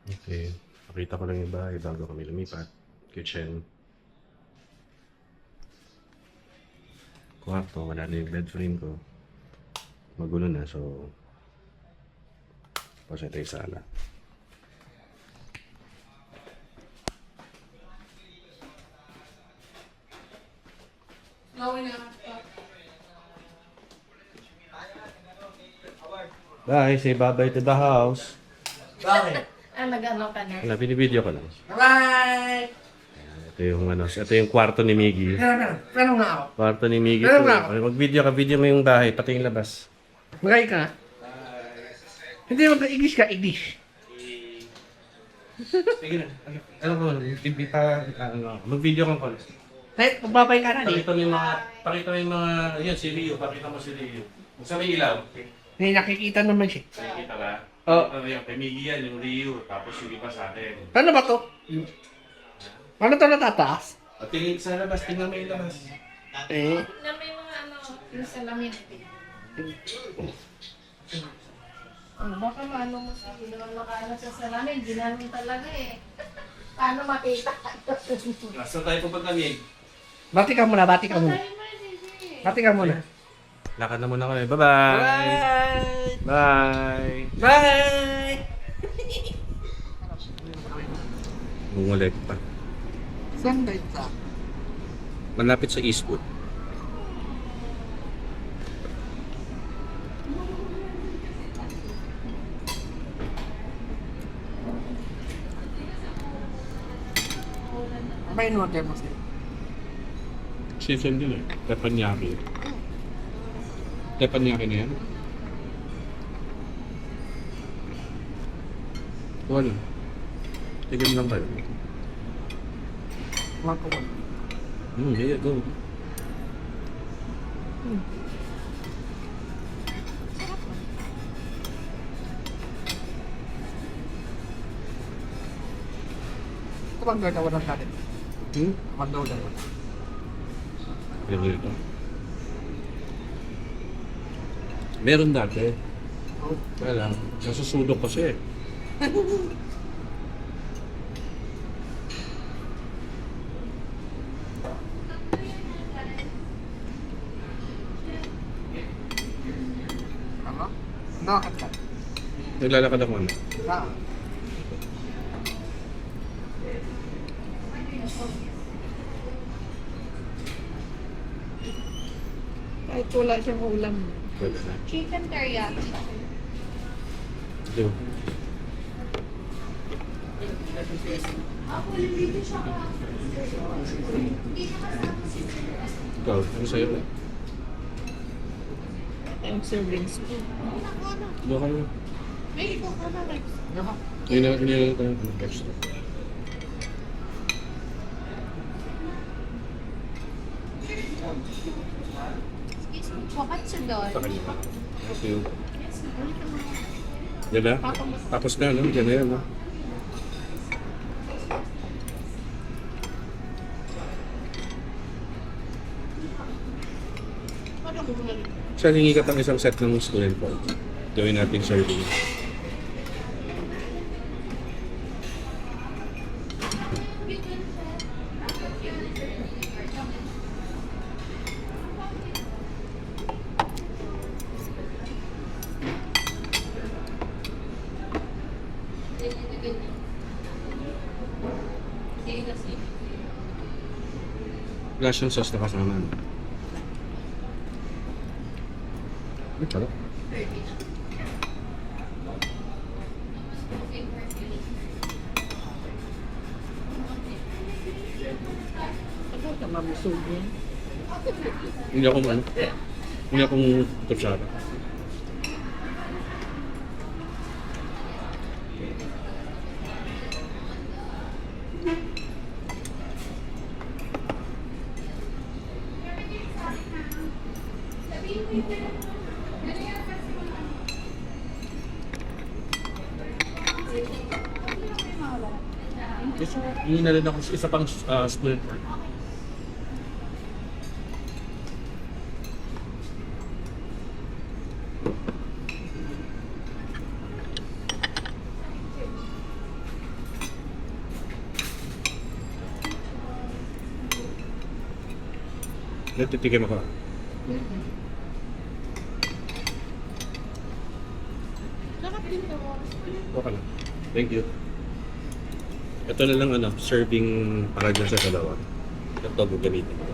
Okay. Pakita ko lang yung bahay bago kami lumipat. Kitchen. Kwarto, wala na yung bed frame ko. Magulo na, so... Pasya tayo sa ala. Bye, say bye-bye to the house. Bakit? Nag-ano ka na? Wala, binibideo ko lang. Bye! Ito yung kwarto ni Miggy. Pero nga ako. Kwarto ni Miggy Pero to. nga ako. Mag-video ka, video mo yung bahay, pati yung labas. Magay ka. Hindi mag-English ka, English. Sige na. Ano ko, mag-video kang call. Kahit pagbabay ka na Pakita mo yung mga, yun, si Rio, pakita mo si Rio. Sa may ilaw. May nakikita naman siya. Nakikita ka? Oo. Yung kay Miggy yan, yung Rio, tapos yung iba sa atin. Paano ba to? Paano to natataas? At tingin sa labas, tingnan mo yung labas. Eh. Na may mga yung salamin. Baka maano mo sa makaano sa salamin, ginanong talaga eh. Paano makita? Nasa tayo pupunta, Mig? Bati ka muna, bati ka muna. Ay, Marcy. Bati ka muna. Lakad na muna kami. Bye-bye! Bye! Bye! Bye! Bungulit pa. Saan ba ito? Malapit sa Eastwood. Ba in order mo sila? Season din eh. Teppanyaki. Teppanyaki na yan. Wala. Tigam lang kayo. Mga ko. Yeah, go. Ito bang gagawa ng natin? Magdawal. Pero ito. Meron dati. Kaya lang, nasusudok kasi eh. Ano? Nakakit ka. Naglalakad ako ano. Ah. Kahit wala siyang ulam. Pwede na. Chicken teriyaki. Ito. Ikaw, ano sa'yo na? Yung serving spoon. Doon ka na. May ikaw ka na, Rex. Hindi na tayo ng extra. Excuse me, wakatsu doon. Sa kanya. Ito yung... Yan na? Tapos na, no? Yan na yan, no? Siya, hingi ka pang isang set ng student po. Gawin natin serving. Wala siyang sauce na kasama. No? Ay, pala. Ano ka mamusog yan? Hindi ako ano. Hindi akong topsara. Yes, hindi na rin ako isa pang split. Natitikim ako. Sarap din to. Okay lang. Thank you. Ito na lang serving para dyan sa dalawa. Ito gagamitin ko.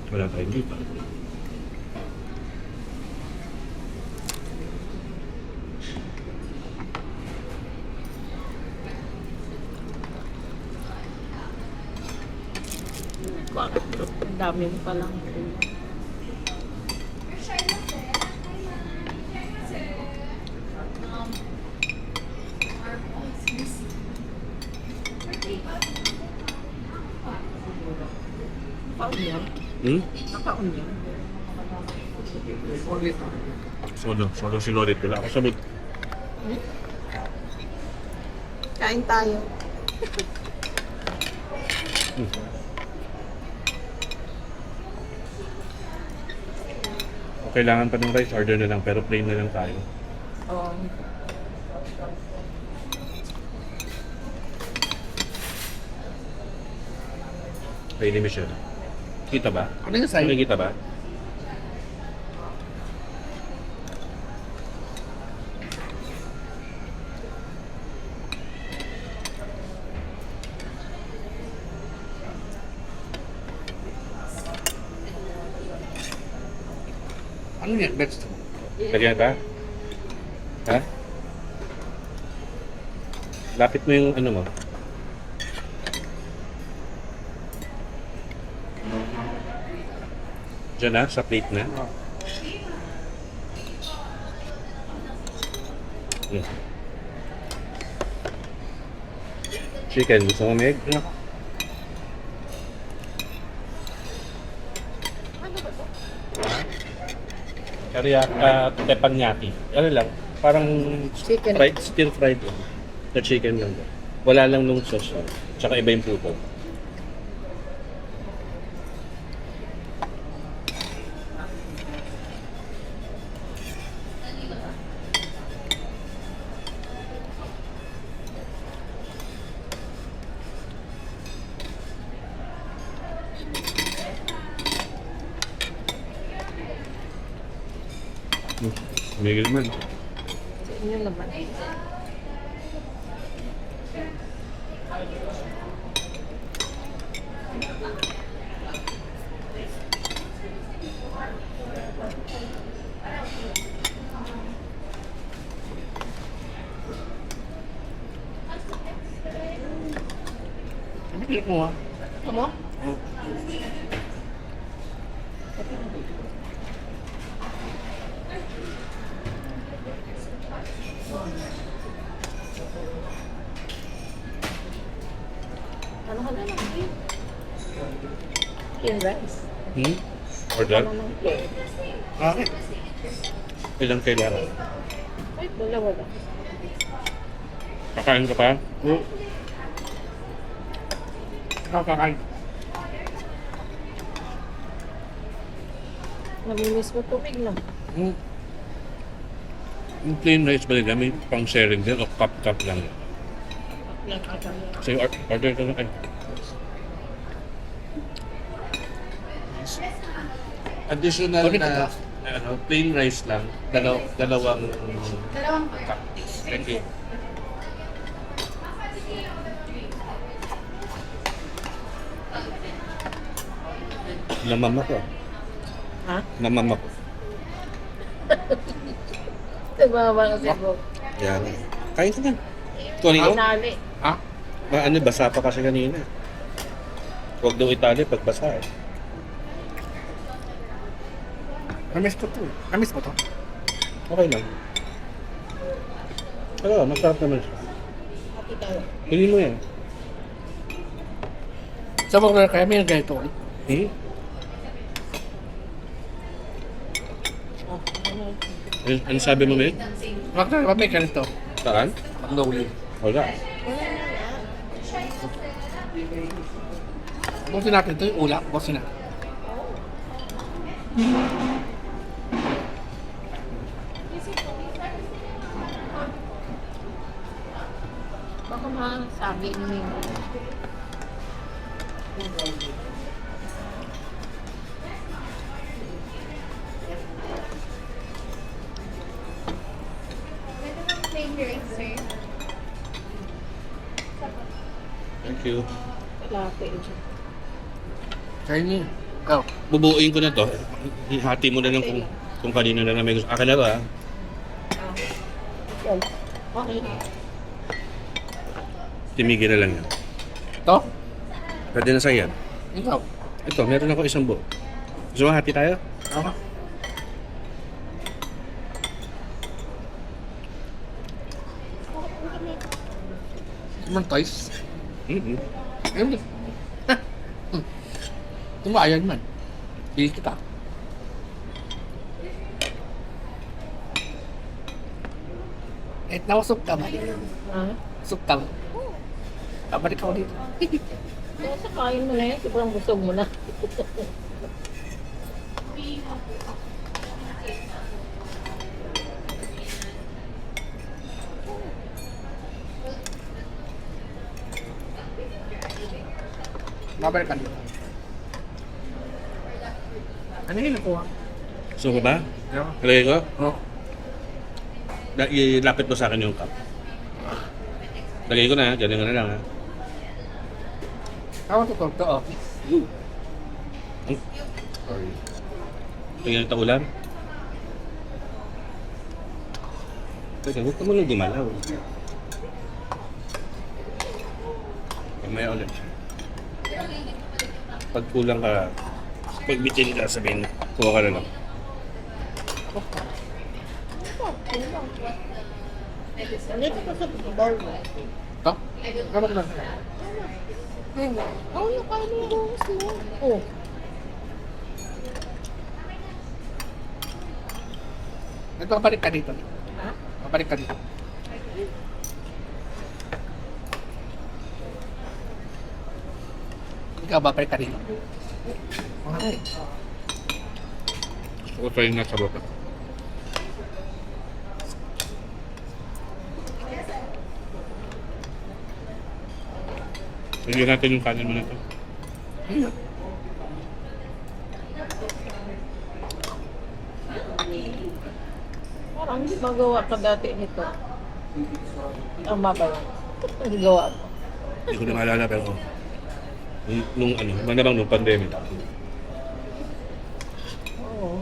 Wala tayong dito. Ang dami mo palang. Nakaon yan? Hmm? Nakaon yan? Sodo sinulit. Wala ako sabit. Kain tayo. Kung kailangan pa ng rice, order na lang. Pero plain na lang tayo. Oo. Kay ni Michelle. Kita ba? Ano yung sa'yo? Nakikita ba? Ano yan? Next. Lagyan ka? Ha? Lapit mo yung mo. Diyan na, sa plate na. Yeah. Chicken, gusto mo meg? Teppanyaki. Ano lang, parang Chicken. fried, still fried na chicken lang. Wala lang nung sauce. Tsaka iba yung puto. Miguel man. Sa inyo naman. Ano pilit mo ha? Ano? Ano ka na lang? Chicken rice. Order? Ano ng plain? Bakit? Ilang kailangan? Ay, dalawa lang. Kakain ka pa? Kakakain. Namimiss mo tubig na. Yung plain rice ba nila? May pang sharing din o cup lang? So order ka na. Additional Ulit na plain rice lang. Dalawang cup. Thank you. Namama ko. Ha? Namama ko. Diba ba kasi po? Yan. Kain ka na. Tonino? Nali. Ha? Basa pa kasi kanina. Huwag daw itali pag basa eh. Namiss ko to. Namiss mo to? Okay lang. Pero masarap naman siya. Happy tayo. Hindi mo yan. Sa mga kaya may ganito. Eh? Ano sabi mo, Meg? Bakit ba may ganito? Saan? Lowly. Wala. Busin natin ito yung ulap. Busin natin. Baka masabi niyo. Thank you. Lapit. Kaya niyo. Ikaw. Bubuuin ko na to. Ihati mo na lang kung kanino na may gusto. Akin na to ha. Okay. Timigil na lang yan. Ito? Pwede na sa yan. Ikaw. Ito, meron ako isang buo. Gusto mo hati tayo? Ako. Naman toys. Mm-hmm. Ayun. Tumayan man. Bili kita. Eh, nawasok ka ba? Ha? Wasok ka ba? Kabalik ako dito. Kaya sa kain mo na yan, sobrang busog mo na. Babalik ka dito. Ano yung nakuha? Gusto mo ba? Yeah. Lagay ko? Oh. Ilapit mo sa akin yung cup. Lagay ko na, ganyan na lang ha. Ako ito to, oh. Sorry. Tingnan ito ulam. Teka, huwag ka mo lang gumalaw. Mamaya ulit. Pag kulang ka, pag bitin ka, sabihin, kuha ka na lang. Nandito ka sa bar mo. Ito? Kabalik lang. Oo, yung kain mo yung buhos mo. Oh. Nagpapalik ka dito. Ha? Babalik ka dito. Ikaw, babalik ka dito. Okay. Gusto ko try na sa bata. Lagyan natin yung kanin mo na ito. Ayun. Parang hindi magawa ka dati nito. Ang babay. Ang gawa mo. Hindi ko na maalala pero nung ano, malamang nung pandemic. Oo.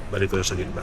Balik ko sa gitna.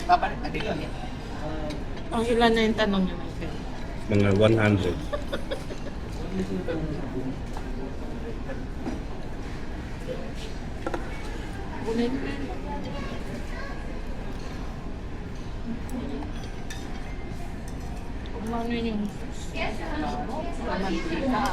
Babalik ka dito. Ang ilan na yung tanong niya, Michael? Mga 100. Ulit. Kung ano yung mantika.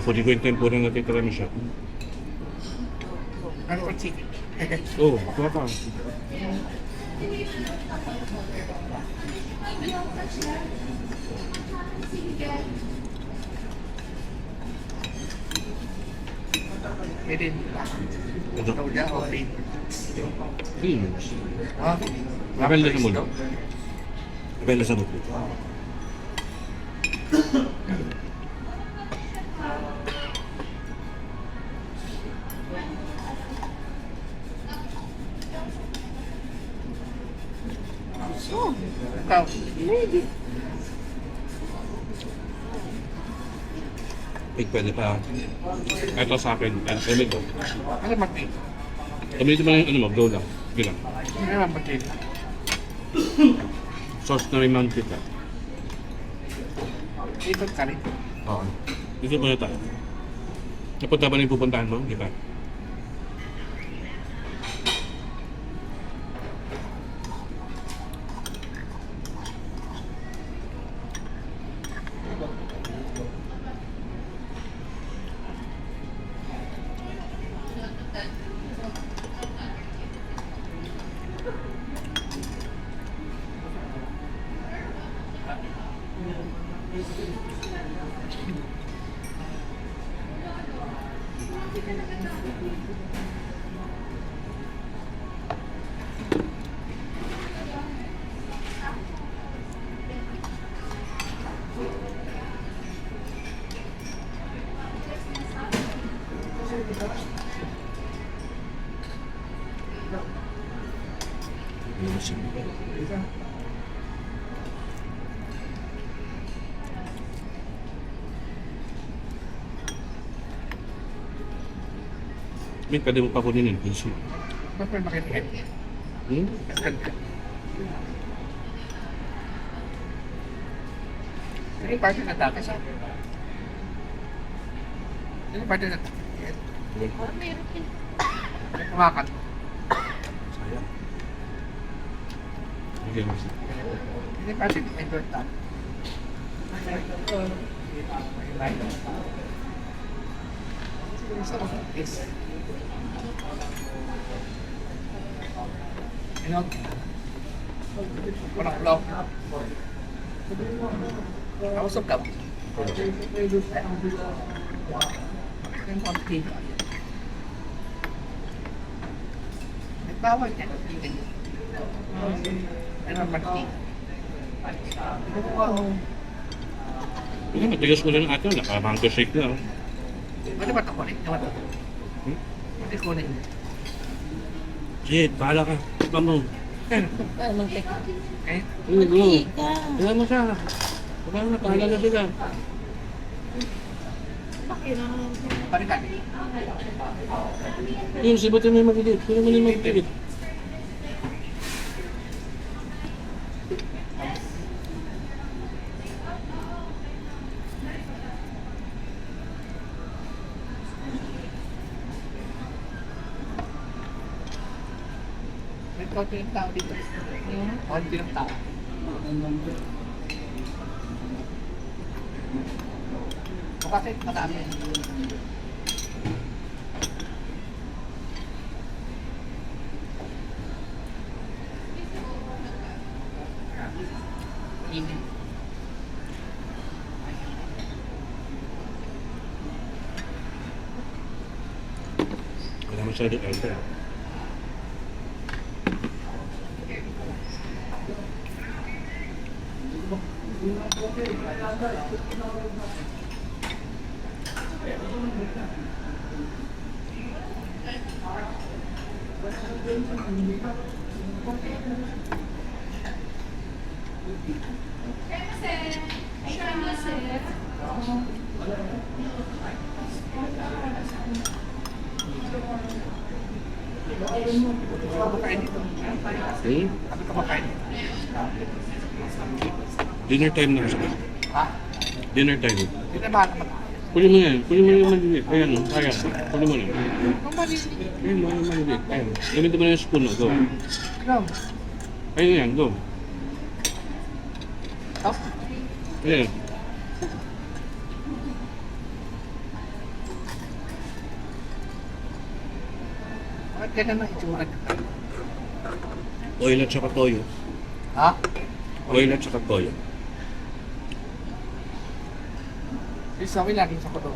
Pwede ko yung tempura na titira mo siya. Ano ko chicken? Oo, kuha ka. Pwede. Ito. Ito dyan, okay. Ah, Maganda sa mulo. Maganda sa mulo. Oh, Ikaw. maybe. Pwede pa. Ito sa akin. Ito. Ano mag-take? Gamitin mo lang yung ano mo, go lang. Sige lang. Ano naman mag-take? Sauce na may mantika. Dito ka rin. Oo. Dito muna tayo. Napunta ba na yung pupuntahan mo? Di ba? Ano siya? Min, pwede mo pa kunin yun. Pinsi. Ba't may makitigit? Hmm? Ano yung party na dati sa akin? Ano yung party na dati? Oh, meron din. Kumakan. Sayang. Okay, mas. Ano yung party na indoor tap? Ano? Walang vlog. Ako sa vlog. Yung konti. Nagbawal yan. Ano ang marti? Hindi, matigas ko lang ito. Naka-mango shake na. Oh. Ano ba ito kunin? Ano ba ito? Ano kunin? Shit, bahala ka. Tignan mo. Anong tek? Eh? Go. Ika. Tignan mo siya. Bahala na, bahala na sila. Pakirang. Paritan. Yun, sibutin mo yung magigit. Sino mo yung magigit? May konti ng tao dito. Konti ng tao. O kasi marami. Init. Wala masyadong enter. Ano kumakain dito? Hmm? Ano kumakain? Dinner time na kasi. Ha? Dinner time. Hindi na ba naman? Kunin mo yan. Kunin mo yung magigit. Ayan o. Ayan. Kunin mo na. Kung maliliit. Ayun mo yung magigit. Ayan. Gamitin mo na yung spoon o. Go. No. Ayun yan. Go. Oh. Ayan. Bakit ganun ang itsura nito? Oil at saka toyo. Ha? Oil at saka toyo. Isawi lagi sa kulo.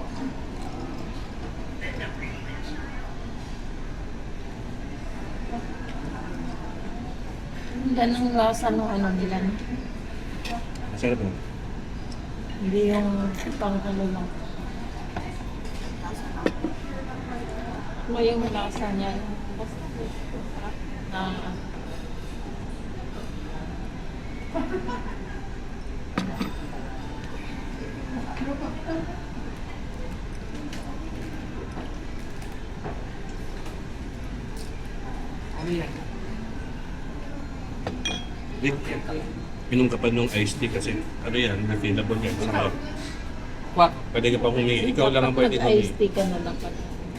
Ganda ng lasa ng ano nila. No? Masarap mo. Hindi yung pang ano lang. Ano yung lasa niya? Na Ano yan? Vic, minum ka pa nung iced tea kasi ano yan, refillable yan. Saka, What? pwede ka pa humingi. Ikaw lang ang pwede nag-iced humingi. tea ka na dapat.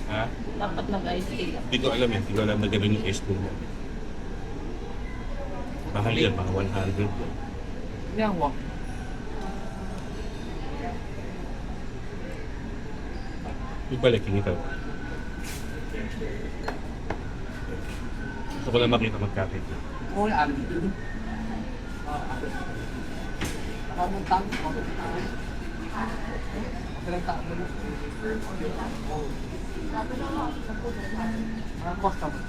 Ha? Dapat nag-iced tea ka. Hindi ko alam eh. Hindi ko alam na gano'n yung iced tea mo. Mahal yan, mga 100. Yan, what? Ibalik yung ikaw. Gusto ko lang makita magkapit. Oo, yan. Maraming tao. Maraming tao. Maraming customer.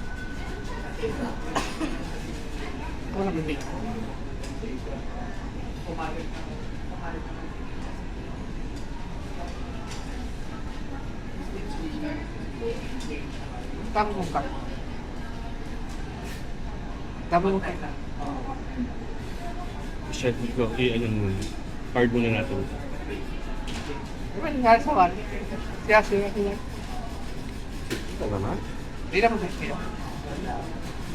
Wala hindi. Tama mo ka. Tama mo ka. Shit, ko, ano muna. Card muna natin. Diba nangyari sa wala? Siya siya siya. Ito naman. Hindi naman sa siya.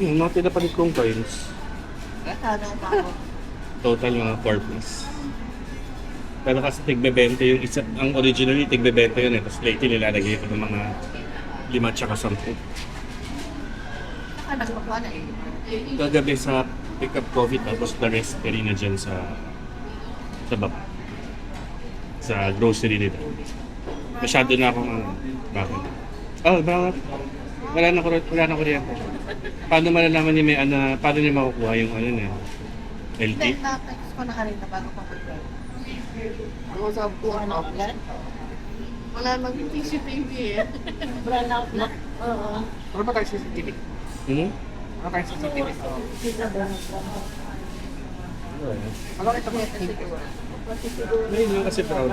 Yung mga tinapalit kong coins. Total mga 4 plus. Pero kasi tigbe-20 yung isa, ang originally tigbe-20 yun eh. Tapos lately nilalagay ko ng mga 5 tsaka 10. Kagabi sa pick up coffee tapos the rest pwede na dyan sa baba. Sa grocery nila. Masyado na akong bakit? Oh, bakit? Wala na kuryente. Paano malalaman niya may ano, paano niya makukuha yung ano niya? LT? Then, na-text ko na kanina bago pa mag-drive. Ako sa buwan Ano, plan? Wala mag-CCTV eh. Brand out na. Oo. Ano ba tayo CCTV? Hmm? Ano tayo CCTV? Sila brand out. Ano kita mo yung Ngayon lang kasi proud.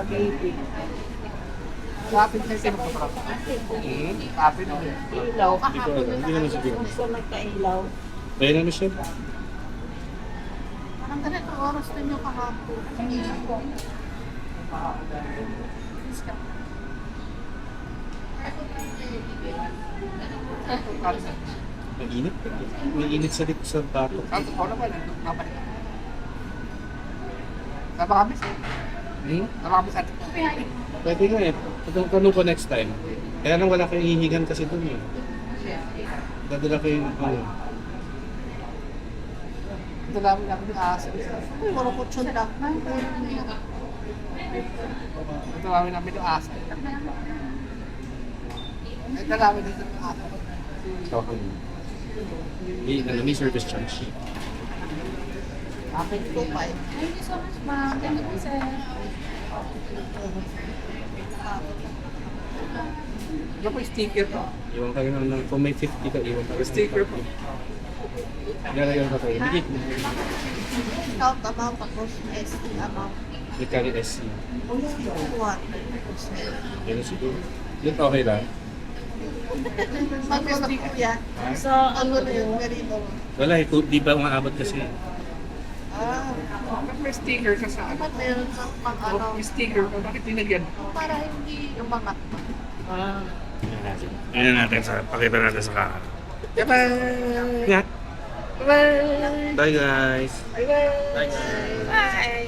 Lapit na yung sinagpaparap. Hmm? Lapit na yun. Ilaw. Hindi ko alam. Hindi naman siguro. Gusto nagka-ilaw. Kaya na Michelle? Parang ganito oras din yung kahapon. Ang init. May init sa bato. Kanto ko naman, nabalik ako. Sama kami sa... Hmm? Sama kami sa... Pwede nga eh. Tanong ko next time. Kaya lang wala kayong hihigan kasi doon eh. Dadala kayo yung ano. Ito namin yung asa. Puro kutsyon lang. Ito namin yung asa. Ito namin dito yung asa. Okay. May service charge. Akin 2.5. Thank you so much, ma'am. Thank you, sir. Ano po yung sticker to? Iwan kayo ng kung may 50 ka, iwan kayo. Sticker po. Lalagyan ka kayo. Bigit. Count amount tapos ST amount. May carry SC. 1. Yan siguro. Yun okay lang. Bago na po yan. So, Bago na yung merito. Wala eh. Di ba umaabot kasi. Ah, Bakit may sticker ka sa ano? dapat meron ng pang ano. May sticker ka, bakit tinagyan? Para hindi umangat pa. ah, Ayan natin sa, pakita natin sa kahan. Bye-bye! Yeah. Bye-bye! Bye guys. Bye-bye! Bye guys. Bye!